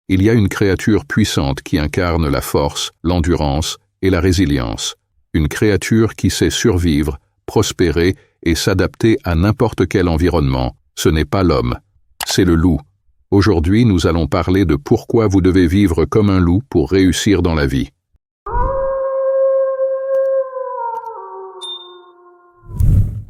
Il y a une créature puissante qui incarne la force, l'endurance et la résilience. Une créature qui sait survivre, prospérer et s'adapter à n'importe quel environnement. Ce n'est pas l'homme, c'est le loup. Aujourd'hui, nous allons parler de pourquoi vous devez vivre comme un loup pour réussir dans la vie.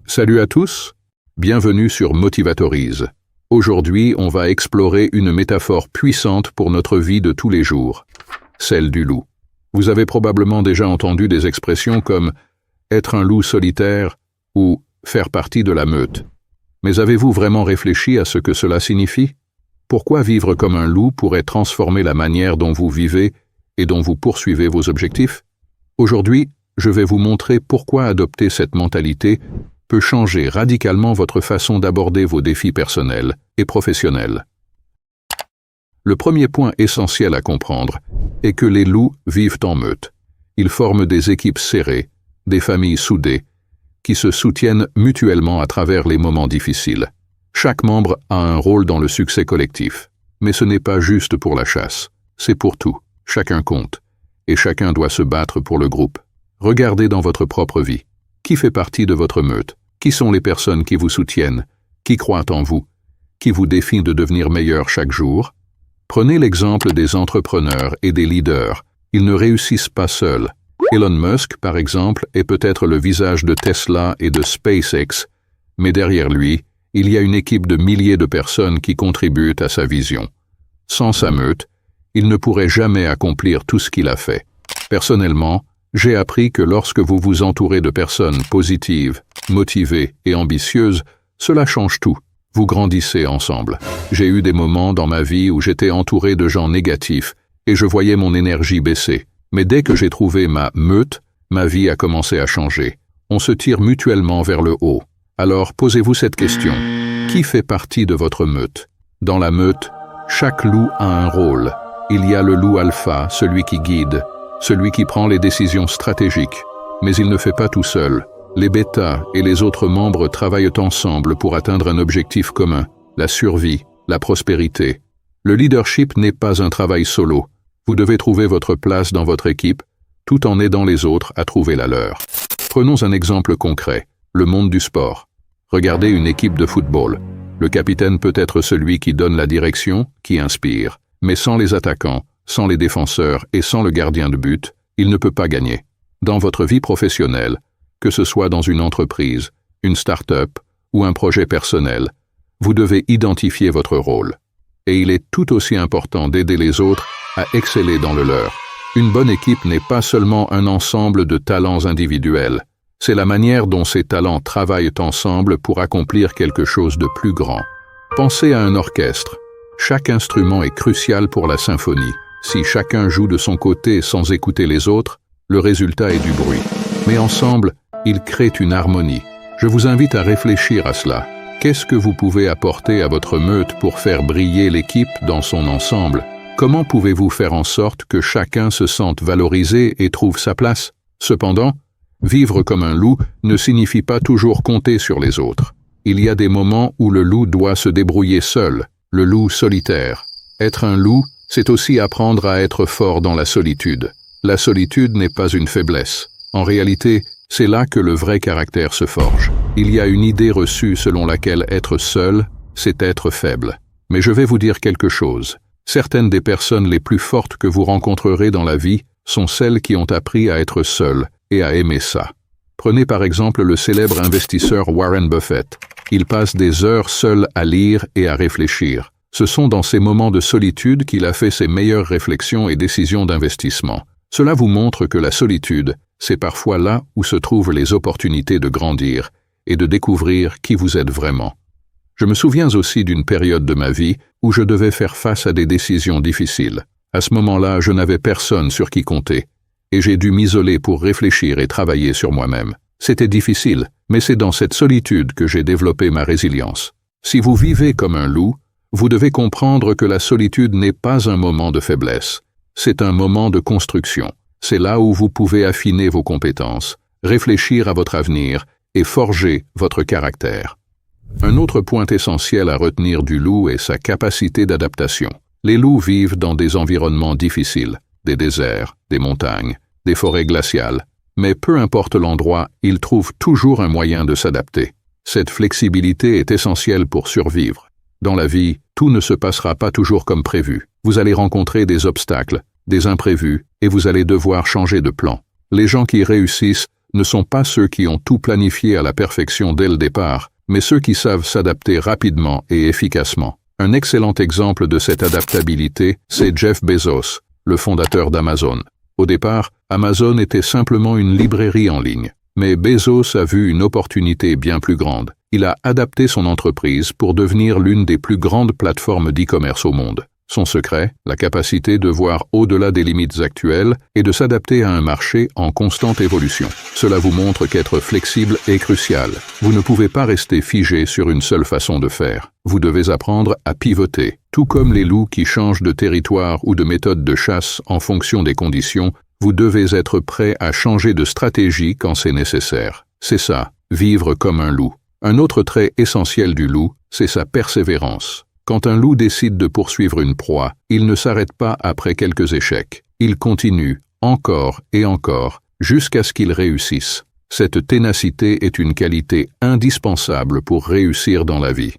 Salut à tous, bienvenue sur Motivatorise. Aujourd'hui, on va explorer une métaphore puissante pour notre vie de tous les jours, celle du loup. Vous avez probablement déjà entendu des expressions comme « être un loup solitaire » ou « faire partie de la meute ». Mais avez-vous vraiment réfléchi à ce que cela signifie? Pourquoi vivre comme un loup pourrait transformer la manière dont vous vivez et dont vous poursuivez vos objectifs? Aujourd'hui, je vais vous montrer pourquoi adopter cette mentalité peut changer radicalement votre façon d'aborder vos défis personnels et professionnels. Le premier point essentiel à comprendre est que les loups vivent en meute. Ils forment des équipes serrées, des familles soudées, qui se soutiennent mutuellement à travers les moments difficiles. Chaque membre a un rôle dans le succès collectif. Mais ce n'est pas juste pour la chasse, c'est pour tout. Chacun compte, et chacun doit se battre pour le groupe. Regardez dans votre propre vie. Qui fait partie de votre meute? Qui sont les personnes qui vous soutiennent, qui croient en vous, qui vous défient de devenir meilleur chaque jour? Prenez l'exemple des entrepreneurs et des leaders. Ils ne réussissent pas seuls. Elon Musk, par exemple, est peut-être le visage de Tesla et de SpaceX, mais derrière lui, il y a une équipe de milliers de personnes qui contribuent à sa vision. Sans sa meute, il ne pourrait jamais accomplir tout ce qu'il a fait. Personnellement, j'ai appris que lorsque vous vous entourez de personnes positives, motivées et ambitieuses, cela change tout. Vous grandissez ensemble. J'ai eu des moments dans ma vie où j'étais entouré de gens négatifs et je voyais mon énergie baisser. Mais dès que j'ai trouvé ma meute, ma vie a commencé à changer. On se tire mutuellement vers le haut. Alors posez-vous cette question. Qui fait partie de votre meute? Dans la meute, chaque loup a un rôle. Il y a le loup alpha, celui qui guide, celui qui prend les décisions stratégiques. Mais il ne fait pas tout seul. Les bêtas et les autres membres travaillent ensemble pour atteindre un objectif commun, la survie, la prospérité. Le leadership n'est pas un travail solo. Vous devez trouver votre place dans votre équipe, tout en aidant les autres à trouver la leur. Prenons un exemple concret, le monde du sport. Regardez une équipe de football. Le capitaine peut être celui qui donne la direction, qui inspire. Mais sans les attaquants, sans les défenseurs et sans le gardien de but, il ne peut pas gagner. Dans votre vie professionnelle, que ce soit dans une entreprise, une start-up ou un projet personnel, vous devez identifier votre rôle. Et il est tout aussi important d'aider les autres à exceller dans le leur. Une bonne équipe n'est pas seulement un ensemble de talents individuels, c'est la manière dont ces talents travaillent ensemble pour accomplir quelque chose de plus grand. Pensez à un orchestre. Chaque instrument est crucial pour la symphonie. Si chacun joue de son côté sans écouter les autres, le résultat est du bruit. Mais ensemble, ils créent une harmonie. Je vous invite à réfléchir à cela. Qu'est-ce que vous pouvez apporter à votre meute pour faire briller l'équipe dans son ensemble? Comment pouvez-vous faire en sorte que chacun se sente valorisé et trouve sa place? Cependant, vivre comme un loup ne signifie pas toujours compter sur les autres. Il y a des moments où le loup doit se débrouiller seul, le loup solitaire. Être un loup, c'est aussi apprendre à être fort dans la solitude. La solitude n'est pas une faiblesse. En réalité, c'est là que le vrai caractère se forge. Il y a une idée reçue selon laquelle être seul, c'est être faible. Mais je vais vous dire quelque chose. Certaines des personnes les plus fortes que vous rencontrerez dans la vie sont celles qui ont appris à être seules et à aimer ça. Prenez par exemple le célèbre investisseur Warren Buffett. Il passe des heures seul à lire et à réfléchir. Ce sont dans ces moments de solitude qu'il a fait ses meilleures réflexions et décisions d'investissement. Cela vous montre que la solitude, c'est parfois là où se trouvent les opportunités de grandir et de découvrir qui vous êtes vraiment. Je me souviens aussi d'une période de ma vie où je devais faire face à des décisions difficiles. À ce moment-là, je n'avais personne sur qui compter, et j'ai dû m'isoler pour réfléchir et travailler sur moi-même. C'était difficile, mais c'est dans cette solitude que j'ai développé ma résilience. Si vous vivez comme un loup, vous devez comprendre que la solitude n'est pas un moment de faiblesse. C'est un moment de construction. C'est là où vous pouvez affiner vos compétences, réfléchir à votre avenir et forger votre caractère. Un autre point essentiel à retenir du loup est sa capacité d'adaptation. Les loups vivent dans des environnements difficiles, des déserts, des montagnes, des forêts glaciales, mais peu importe l'endroit, ils trouvent toujours un moyen de s'adapter. Cette flexibilité est essentielle pour survivre. Dans la vie, tout ne se passera pas toujours comme prévu. Vous allez rencontrer des obstacles, des imprévus, et vous allez devoir changer de plan. Les gens qui réussissent ne sont pas ceux qui ont tout planifié à la perfection dès le départ, mais ceux qui savent s'adapter rapidement et efficacement. Un excellent exemple de cette adaptabilité, c'est Jeff Bezos, le fondateur d'Amazon. Au départ, Amazon était simplement une librairie en ligne. Mais Bezos a vu une opportunité bien plus grande. Il a adapté son entreprise pour devenir l'une des plus grandes plateformes d'e-commerce au monde. Son secret, la capacité de voir au-delà des limites actuelles et de s'adapter à un marché en constante évolution. Cela vous montre qu'être flexible est crucial. Vous ne pouvez pas rester figé sur une seule façon de faire. Vous devez apprendre à pivoter. Tout comme les loups qui changent de territoire ou de méthode de chasse en fonction des conditions, vous devez être prêt à changer de stratégie quand c'est nécessaire. C'est ça, vivre comme un loup. Un autre trait essentiel du loup, c'est sa persévérance. Quand un loup décide de poursuivre une proie, il ne s'arrête pas après quelques échecs. Il continue, encore et encore, jusqu'à ce qu'il réussisse. Cette ténacité est une qualité indispensable pour réussir dans la vie.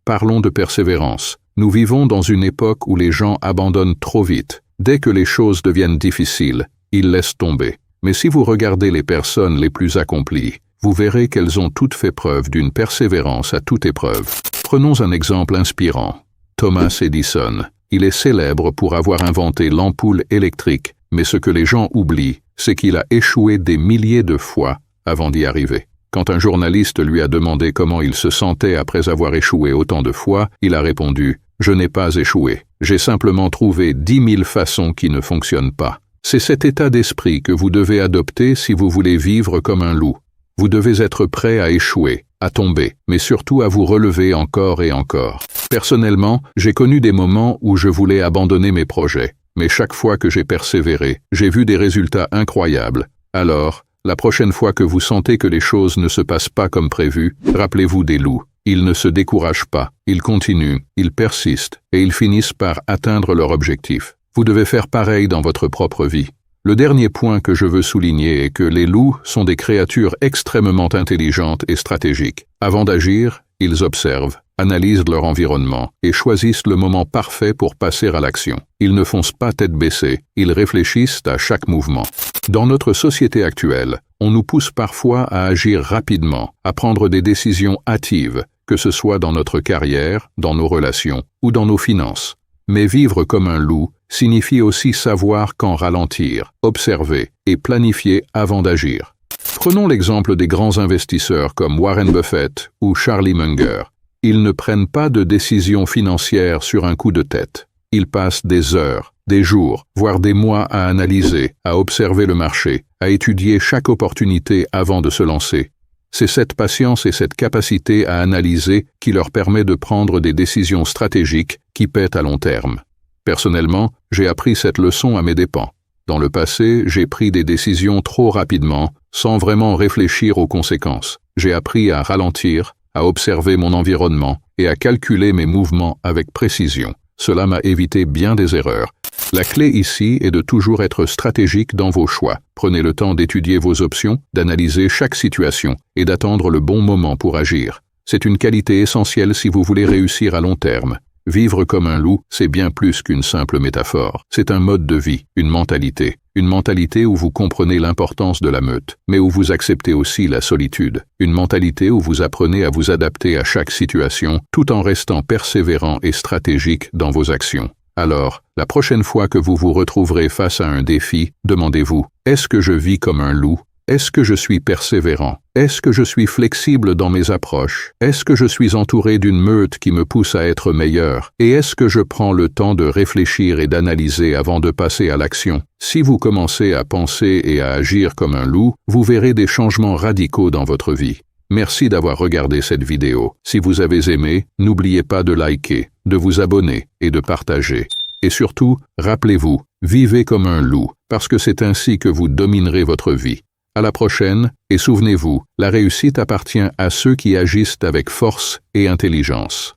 Parlons de persévérance. Nous vivons dans une époque où les gens abandonnent trop vite. Dès que les choses deviennent difficiles, ils laissent tomber. Mais si vous regardez les personnes les plus accomplies, vous verrez qu'elles ont toutes fait preuve d'une persévérance à toute épreuve. Prenons un exemple inspirant. Thomas Edison. Il est célèbre pour avoir inventé l'ampoule électrique, mais ce que les gens oublient, c'est qu'il a échoué des milliers de fois avant d'y arriver. Quand un journaliste lui a demandé comment il se sentait après avoir échoué autant de fois, il a répondu « Je n'ai pas échoué. J'ai simplement trouvé 10 000 façons qui ne fonctionnent pas. » C'est cet état d'esprit que vous devez adopter si vous voulez vivre comme un loup. Vous devez être prêt à échouer, à tomber, mais surtout à vous relever encore et encore. Personnellement, j'ai connu des moments où je voulais abandonner mes projets, mais chaque fois que j'ai persévéré, j'ai vu des résultats incroyables. Alors, la prochaine fois que vous sentez que les choses ne se passent pas comme prévu, rappelez-vous des loups. Ils ne se découragent pas, ils continuent, ils persistent, et ils finissent par atteindre leur objectif. Vous devez faire pareil dans votre propre vie. Le dernier point que je veux souligner est que les loups sont des créatures extrêmement intelligentes et stratégiques. Avant d'agir, ils observent, analysent leur environnement et choisissent le moment parfait pour passer à l'action. Ils ne foncent pas tête baissée, ils réfléchissent à chaque mouvement. Dans notre société actuelle, on nous pousse parfois à agir rapidement, à prendre des décisions hâtives, que ce soit dans notre carrière, dans nos relations ou dans nos finances. Mais vivre comme un loup signifie aussi savoir quand ralentir, observer et planifier avant d'agir. Prenons l'exemple des grands investisseurs comme Warren Buffett ou Charlie Munger. Ils ne prennent pas de décisions financières sur un coup de tête. Ils passent des heures, des jours, voire des mois à analyser, à observer le marché, à étudier chaque opportunité avant de se lancer. C'est cette patience et cette capacité à analyser qui leur permet de prendre des décisions stratégiques qui paient à long terme. Personnellement, j'ai appris cette leçon à mes dépens. Dans le passé, j'ai pris des décisions trop rapidement, sans vraiment réfléchir aux conséquences. J'ai appris à ralentir, à observer mon environnement et à calculer mes mouvements avec précision. Cela m'a évité bien des erreurs. La clé ici est de toujours être stratégique dans vos choix. Prenez le temps d'étudier vos options, d'analyser chaque situation et d'attendre le bon moment pour agir. C'est une qualité essentielle si vous voulez réussir à long terme. Vivre comme un loup, c'est bien plus qu'une simple métaphore. C'est un mode de vie, une mentalité où vous comprenez l'importance de la meute, mais où vous acceptez aussi la solitude. Une mentalité où vous apprenez à vous adapter à chaque situation, tout en restant persévérant et stratégique dans vos actions. Alors, la prochaine fois que vous vous retrouverez face à un défi, demandez-vous, est-ce que je vis comme un loup? Est-ce que je suis persévérant? Est-ce que je suis flexible dans mes approches? Est-ce que je suis entouré d'une meute qui me pousse à être meilleur? Et est-ce que je prends le temps de réfléchir et d'analyser avant de passer à l'action? Si vous commencez à penser et à agir comme un loup, vous verrez des changements radicaux dans votre vie. Merci d'avoir regardé cette vidéo. Si vous avez aimé, n'oubliez pas de liker, de vous abonner et de partager. Et surtout, rappelez-vous, vivez comme un loup, parce que c'est ainsi que vous dominerez votre vie. À la prochaine, et souvenez-vous, la réussite appartient à ceux qui agissent avec force et intelligence.